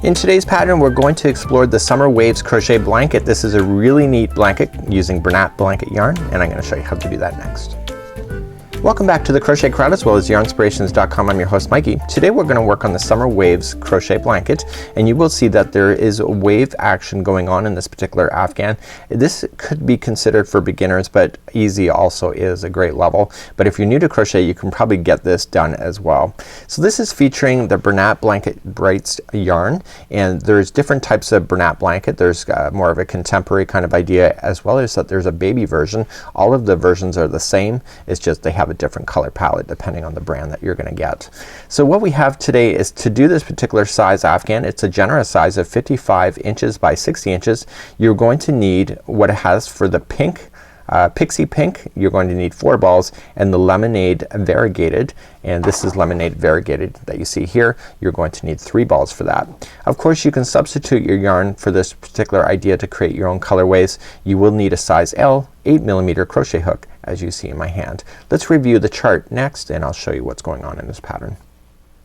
In today's pattern we're going to explore the Summer Waves crochet blanket. This is a really neat blanket using Bernat Blanket yarn, and I'm going to show you how to do that next. Welcome back to the Crochet Crowd as well as yarnspirations.com. I'm your host Mikey. Today we're going to work on the Summer Waves crochet blanket, and you will see that there is a wave action going on in this particular afghan. This could be considered for beginners, but easy also is a great level. But if you're new to crochet you can probably get this done as well. So this is featuring the Bernat Blanket Brights yarn, and there's different types of Bernat blanket. There's more of a contemporary kind of idea, as well as that there's a baby version. All of the versions are the same, it's just they have a different color palette depending on the brand that you're gonna get. So what we have today is to do this particular size afghan. It's a generous size of 55 inches by 60 inches. You're going to need what it has for the pink, pixie pink. You're going to need 4 balls, and the lemonade variegated, and this is lemonade variegated that you see here. You're going to need 3 balls for that. Of course you can substitute your yarn for this particular idea to create your own colorways. You will need a size L 8mm crochet hook, as you see in my hand. Let's review the chart next, and I'll show you what's going on in this pattern.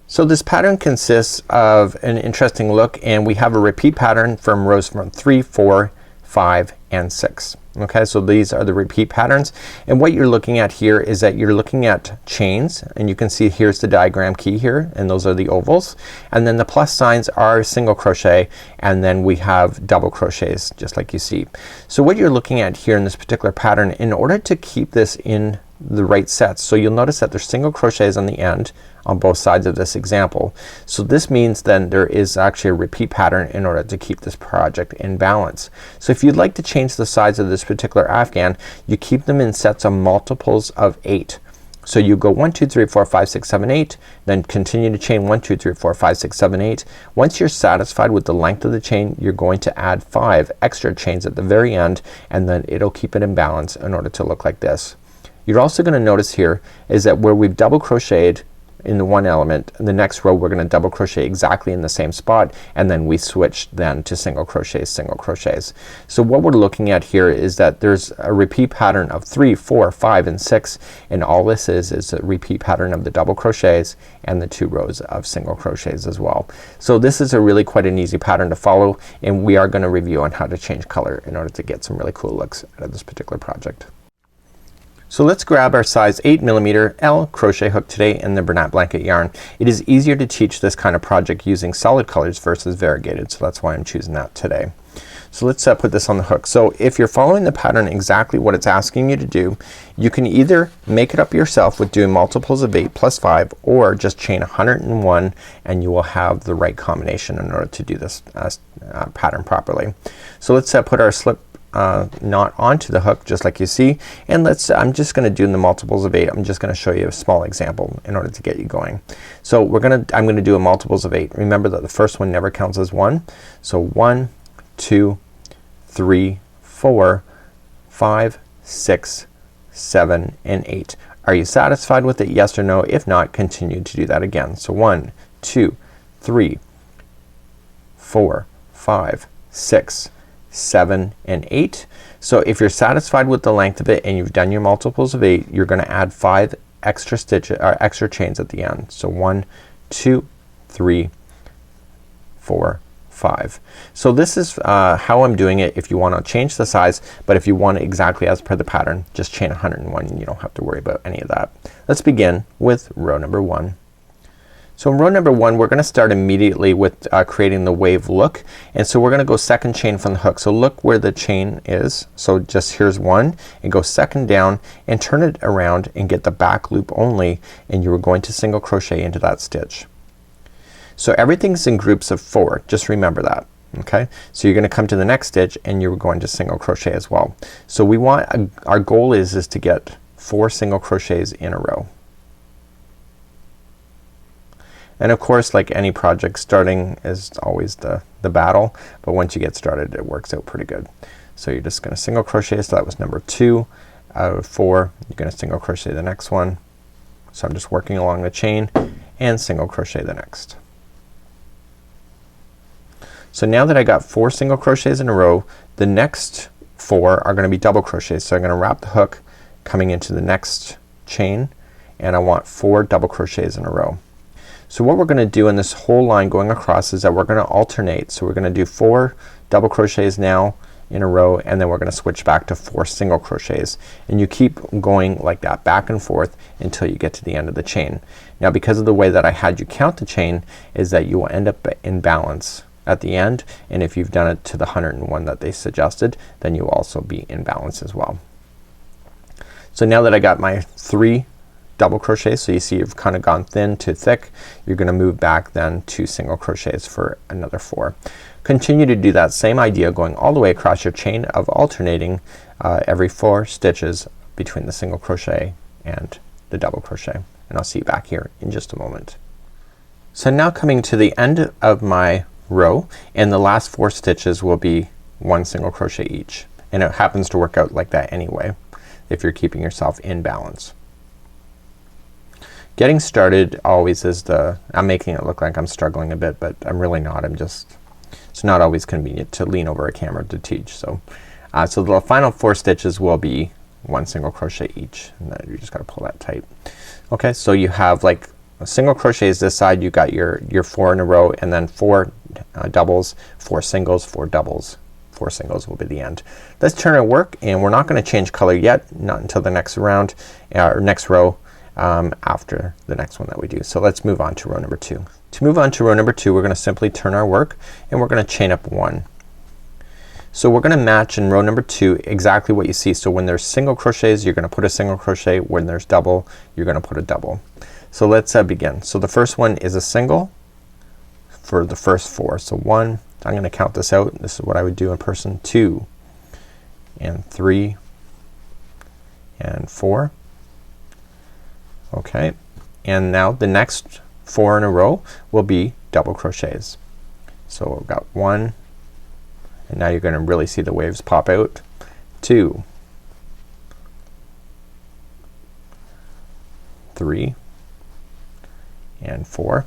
So this pattern consists of an interesting look, and we have a repeat pattern from rows from 3, 4, 5, and 6. Okay, so these are the repeat patterns, and what you're looking at here is that you're looking at chains, and you can see here's the diagram key here, and those are the ovals, and then the plus signs are single crochet, and then we have double crochets just like you see. So what you're looking at here in this particular pattern, in order to keep this in the right sets, so you'll notice that there's single crochets on the end on both sides of this example. So this means then there is actually a repeat pattern in order to keep this project in balance. So if you'd like to change the size of this particular afghan, you keep them in sets of multiples of 8. So you go 1 2 3 4 5 6 7 8, then continue to chain 1 2 3 4 5 6 7 8. Once you're satisfied with the length of the chain, you're going to add 5 extra chains at the very end, and then it'll keep it in balance in order to look like this. You're also gonna notice here is that where we've double crocheted in the one element, in the next row we're gonna double crochet exactly in the same spot, and then we switch then to single crochets, single crochets. So what we're looking at here is that there's a repeat pattern of 3, 4, 5, and 6, and all this is a repeat pattern of the double crochets and the 2 rows of single crochets as well. So this is a really quite an easy pattern to follow, and we are gonna review on how to change color in order to get some really cool looks out of this particular project. So let's grab our size 8mm L crochet hook today in the Bernat Blanket yarn. It is easier to teach this kind of project using solid colors versus variegated, so that's why I'm choosing that today. So let's put this on the hook. So if you're following the pattern exactly what it's asking you to do, you can either make it up yourself with doing multiples of 8 plus 5, or just chain 101 and you will have the right combination in order to do this pattern properly. So let's put our slip knot onto the hook just like you see, and I'm just gonna do in the multiples of 8. I'm just gonna show you a small example in order to get you going. So I'm gonna do a multiples of 8. Remember that the first one never counts as 1. So 1 2 3 4 5 6 7 and 8. Are you satisfied with it? Yes or no? If not, continue to do that again. So 1 2 3 4 5 6 7 and 8. So if you're satisfied with the length of it and you've done your multiples of 8, you're gonna add 5 extra stitches or extra chains at the end. So 1 2 3 4 5. So this is how I'm doing it if you want to change the size, but if you want it exactly as per the pattern, just chain 101 and you don't have to worry about any of that. Let's begin with row number 1. So in row number 1 we're gonna start immediately with creating the wave look, and so we're gonna go second chain from the hook. So look where the chain is. So just here's 1 and go second down and turn it around and get the back loop only, and you are going to single crochet into that stitch. So everything's in groups of 4. Just remember that. Okay, so you're gonna come to the next stitch and you're going to single crochet as well. So we want our goal is to get 4 single crochets in a row. And of course, like any project, starting is always the battle, but once you get started it works out pretty good. So you're just gonna single crochet. So that was number 2 out of 4. You're gonna single crochet the next one. So I'm just working along the chain and single crochet the next. So now that I got 4 single crochets in a row, the next 4 are gonna be double crochets. So I'm gonna wrap the hook coming into the next chain, and I want 4 double crochets in a row. So what we're gonna do in this whole line going across is that we're gonna alternate. So we're gonna do 4 double crochets now in a row, and then we're gonna switch back to 4 single crochets, and you keep going like that back and forth until you get to the end of the chain. Now because of the way that I had you count the chain is that you will end up in balance at the end, and if you've done it to the 101 that they suggested, then you'll also be in balance as well. So now that I got my 3 double crochets, so you see you've kind of gone thin to thick, you're gonna move back then to single crochets for another 4. Continue to do that same idea going all the way across your chain of alternating every 4 stitches between the single crochet and the double crochet, and I'll see you back here in just a moment. So now coming to the end of my row, and the last 4 stitches will be 1 single crochet each, and it happens to work out like that anyway if you're keeping yourself in balance. Getting started always is I'm making it look like I'm struggling a bit, but I'm really not. It's not always convenient to lean over a camera to teach. So the final 4 stitches will be 1 single crochet each, and then you just gotta pull that tight. Okay, so you have like single crochets this side, you got your 4 in a row, and then 4 doubles, 4 singles, 4 doubles, 4 singles will be the end. Let's turn our work, and we're not gonna change color yet, not until the next round or next row after the next one that we do. So let's move on to row number 2. To move on to row number 2, we're gonna simply turn our work, and we're gonna chain up 1. So we're gonna match in row number 2 exactly what you see. So when there's single crochets, you're gonna put a single crochet. When there's double, you're gonna put a double. So let's begin. So the first one is a single for the first 4. So 1, I'm gonna count this out. This is what I would do in person. 2 and 3 and 4. Okay, and now the next 4 in a row will be double crochets. So we've got 1, and now you're gonna really see the waves pop out. 2, 3 and 4.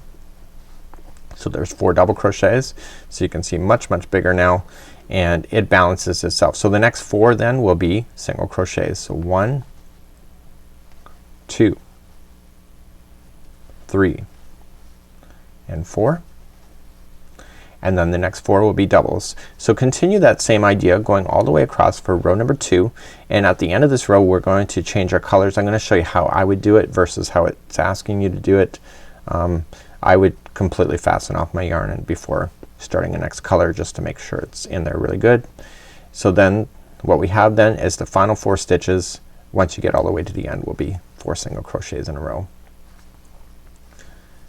So there's 4 double crochets, so you can see much bigger now, and it balances itself. So the next 4 then will be single crochets. So 1, 2, 3 and 4, and then the next 4 will be doubles. So continue that same idea going all the way across for row number 2, and at the end of this row we're going to change our colors. I'm gonna show you how I would do it versus how it's asking you to do it. I would completely fasten off my yarn and before starting the next color just to make sure it's in there really good. So then what we have then is the final 4 stitches once you get all the way to the end will be 4 single crochets in a row.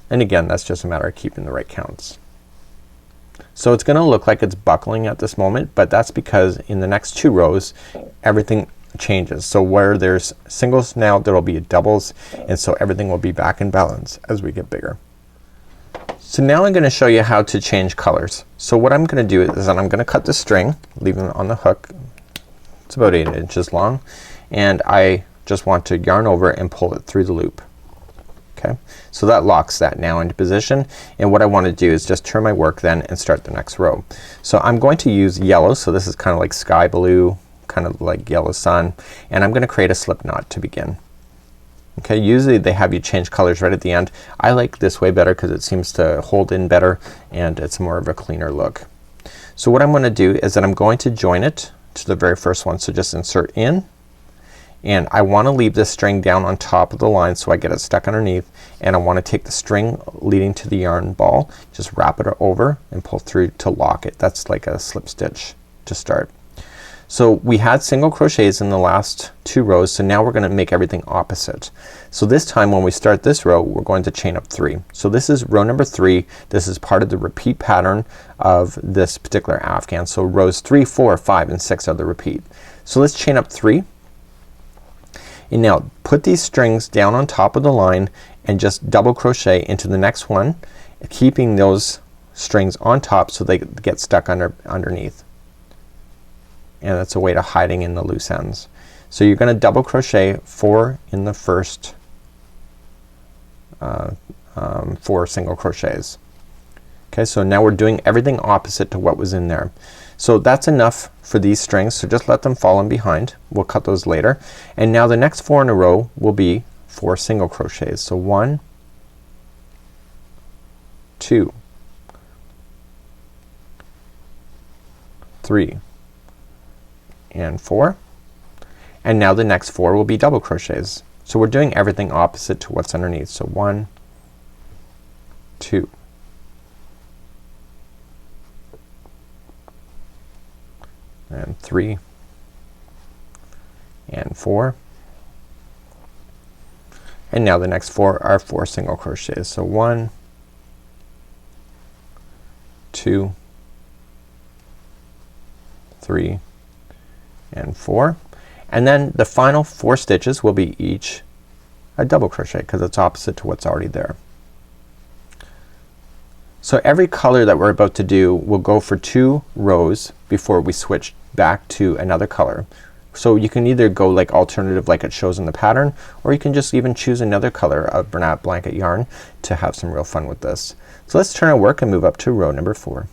And again, that's just a matter of keeping the right counts. So it's gonna look like it's buckling at this moment, but that's because in the next 2 rows everything changes. So where there's singles now there will be doubles, and so everything will be back in balance as we get bigger. So now I'm gonna show you how to change colors. So what I'm gonna do is that I'm gonna cut the string, leaving it on the hook. It's about 8 inches long, and I just want to yarn over and pull it through the loop. Okay, so that locks that now into position, and what I want to do is just turn my work then and start the next row. So I'm going to use yellow, so this is kind of like sky blue, kind of like yellow sun, and I'm gonna create a slip knot to begin. Okay, usually they have you change colors right at the end. I like this way better because it seems to hold in better and it's more of a cleaner look. So what I'm gonna do is that I'm going to join it to the very first one. So just insert in, and I wanna leave this string down on top of the line so I get it stuck underneath, and I wanna take the string leading to the yarn ball, just wrap it over and pull through to lock it. That's like a slip stitch to start. So we had single crochets in the last 2 rows, so now we're gonna make everything opposite. So this time when we start this row we're going to chain up 3. So this is row number 3. This is part of the repeat pattern of this particular afghan. So rows 3, 4, 5 and 6 are the repeat. So let's chain up 3, and now put these strings down on top of the line and just double crochet into the next one, keeping those strings on top so they get stuck underneath. And that's a way to hiding in the loose ends. So you're gonna double crochet 4 in the first 4 single crochets. Okay, so now we're doing everything opposite to what was in there. So that's enough for these strings, so just let them fall in behind. We'll cut those later. And now the next 4 in a row will be 4 single crochets. So 1, 2, 3, and 4. And now the next 4 will be double crochets. So we're doing everything opposite to what's underneath. So 1, 2, and 3, and 4. And now the next 4 are 4 single crochets. So 1, 2, 3, and 4. And then the final 4 stitches will be each a double crochet because it's opposite to what's already there. So every color that we're about to do will go for 2 rows before we switch back to another color. So you can either go like alternative like it shows in the pattern, or you can just even choose another color of Bernat Blanket yarn to have some real fun with this. So let's turn our work and move up to row number 4.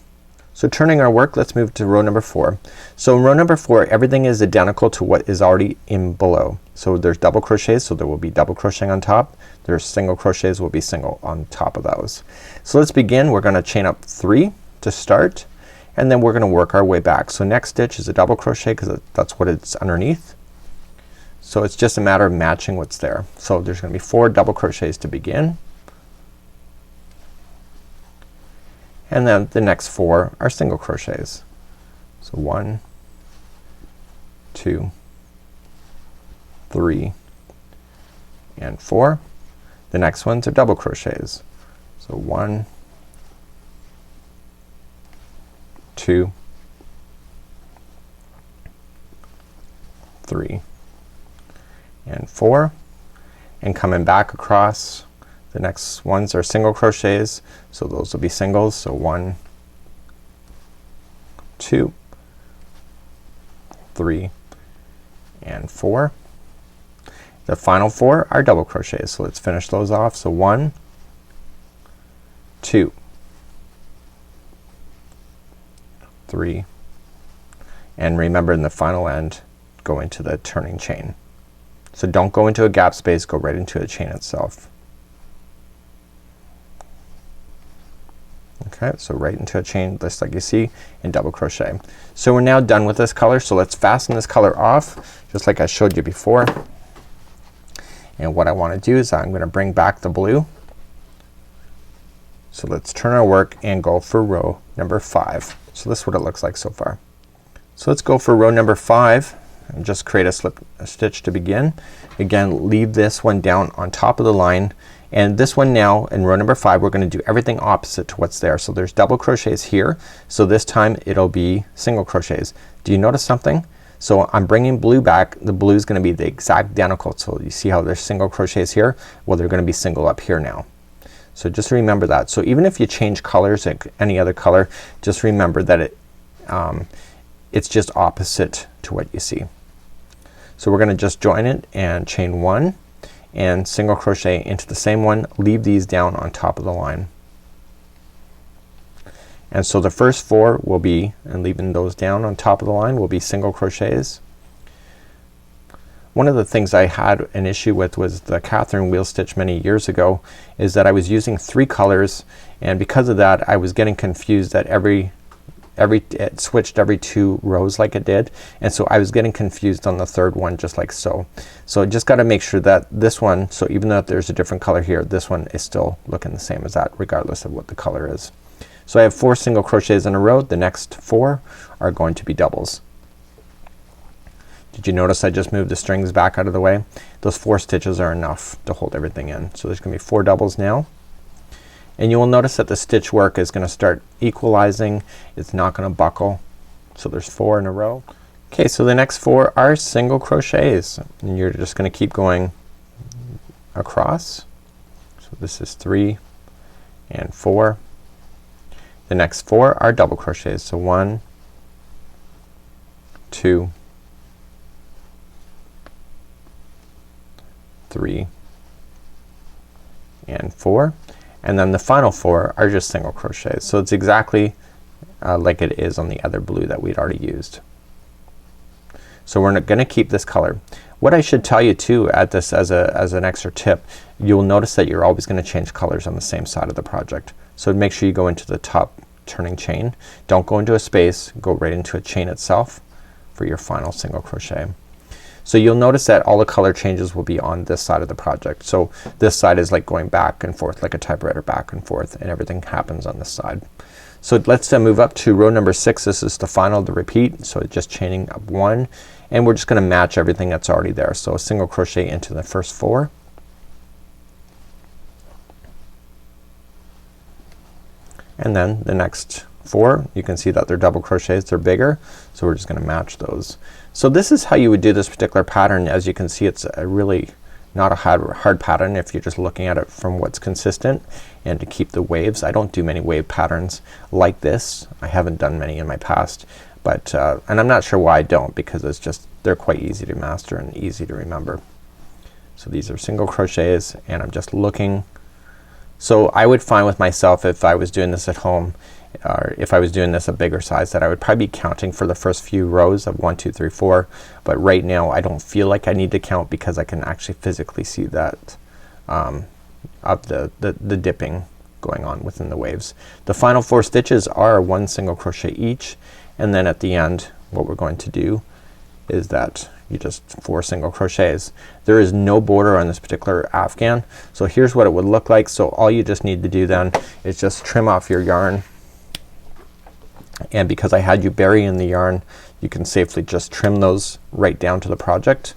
So turning our work, let's move to row number 4. So in row number 4 everything is identical to what is already in below. So there's double crochets, so there will be double crocheting on top. There's single crochets, will be single on top of those. So let's begin. We're gonna chain up 3 to start, and then we're gonna work our way back. So next stitch is a double crochet because that's what it's underneath. So it's just a matter of matching what's there. So there's gonna be 4 double crochets to begin, and then the next 4 are single crochets. So 1, 2, 3, and 4. The next ones are double crochets. So 1, 2, 3, and 4. And coming back across, the next ones are single crochets, so those will be singles. So 1, 2, 3, and 4. The final 4 are double crochets, so let's finish those off. So 1, 2, 3, and remember in the final end go into the turning chain. So don't go into a gap space, go right into a chain itself. Okay, so right into a chain just like you see in double crochet. So we're now done with this color, so let's fasten this color off just like I showed you before. And what I want to do is I'm gonna bring back the blue. So let's turn our work and go for row number 5. So this is what it looks like so far. So let's go for row number 5 and just create a stitch to begin. Again, leave this one down on top of the line, and this one now in row number 5 we're gonna do everything opposite to what's there. So there's double crochets here, so this time it'll be single crochets. Do you notice something? So I'm bringing blue back. The blue is gonna be the exact identical. So you see how there's single crochets here? Well, they're gonna be single up here now. So just remember that. So even if you change colors like any other color, just remember that it's just opposite to what you see. So we're gonna just join it and chain 1 and single crochet into the same one. Leave these down on top of the line. And so the first 4 will be, and leaving those down on top of the line, will be single crochets. One of the things I had an issue with was the Catherine wheel stitch many years ago, is that I was using 3 colors, and because of that I was getting confused that it switched every 2 rows like it did, and so I was getting confused on the 3rd one just like so. So just gotta make sure that this one, so even though there's a different color here, this one is still looking the same as that regardless of what the color is. So I have 4 single crochets in a row. The next 4 are going to be doubles. Did you notice I just moved the strings back out of the way? Those 4 stitches are enough to hold everything in. So there's gonna be 4 doubles now. And you will notice that the stitch work is gonna start equalizing. It's not gonna buckle. So there's 4 in a row. Okay, so the next 4 are single crochets, and you're just gonna keep going across. So this is 3 and 4. The next 4 are double crochets. So 1, 2, 3, and 4. And then the final 4 are just single crochets. So it's exactly like it is on the other blue that we'd already used. So we're gonna keep this color. What I should tell you too, add this as an extra tip, you'll notice that you're always gonna change colors on the same side of the project. So make sure you go into the top turning chain. Don't go into a space, go right into a chain itself for your final single crochet. So you'll notice that all the color changes will be on this side of the project. So this side is like going back and forth like a typewriter, back and forth, and everything happens on this side. So let's move up to row number 6. This is the final of the repeat. So just chaining up 1, and we're just gonna match everything that's already there. So a single crochet into the first 4. And then the next 4, you can see that they're double crochets, they're bigger, so we're just gonna match those. So this is how you would do this particular pattern. As you can see, it's a really not a hard pattern if you're just looking at it from what's consistent and to keep the waves. I don't do many wave patterns like this. I haven't done many in my past, but and I'm not sure why I don't, because it's just they're quite easy to master and easy to remember. So these are single crochets, and I'm just looking. So I would find with myself, if I was doing this at home, or if I was doing this a bigger size, that I would probably be counting for the first few rows of 1 2 3 4, but right now I don't feel like I need to count because I can actually physically see that of the dipping going on within the waves. The final 4 stitches are 1 single crochet each, and then at the end what we're going to do is that you just 4 single crochets. There is no border on this particular afghan, so here's what it would look like. So all you just need to do then is just trim off your yarn, and because I had you bury in the yarn, you can safely just trim those right down to the project,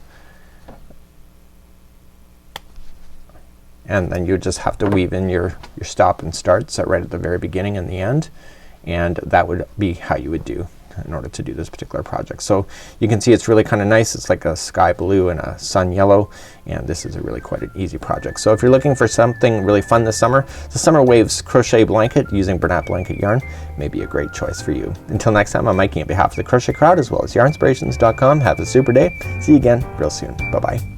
and then you just have to weave in your stop and starts right at the very beginning and the end, and that would be how you would do in order to do this particular project. So you can see it's really kind of nice. It's like a sky blue and a sun yellow, and this is a really quite an easy project. So if you're looking for something really fun this summer, the Summer Waves crochet blanket using Bernat Blanket yarn may be a great choice for you. Until next time, I'm Mikey on behalf of the Crochet Crowd as well as yarnspirations.com. Have a super day. See you again real soon. Bye bye.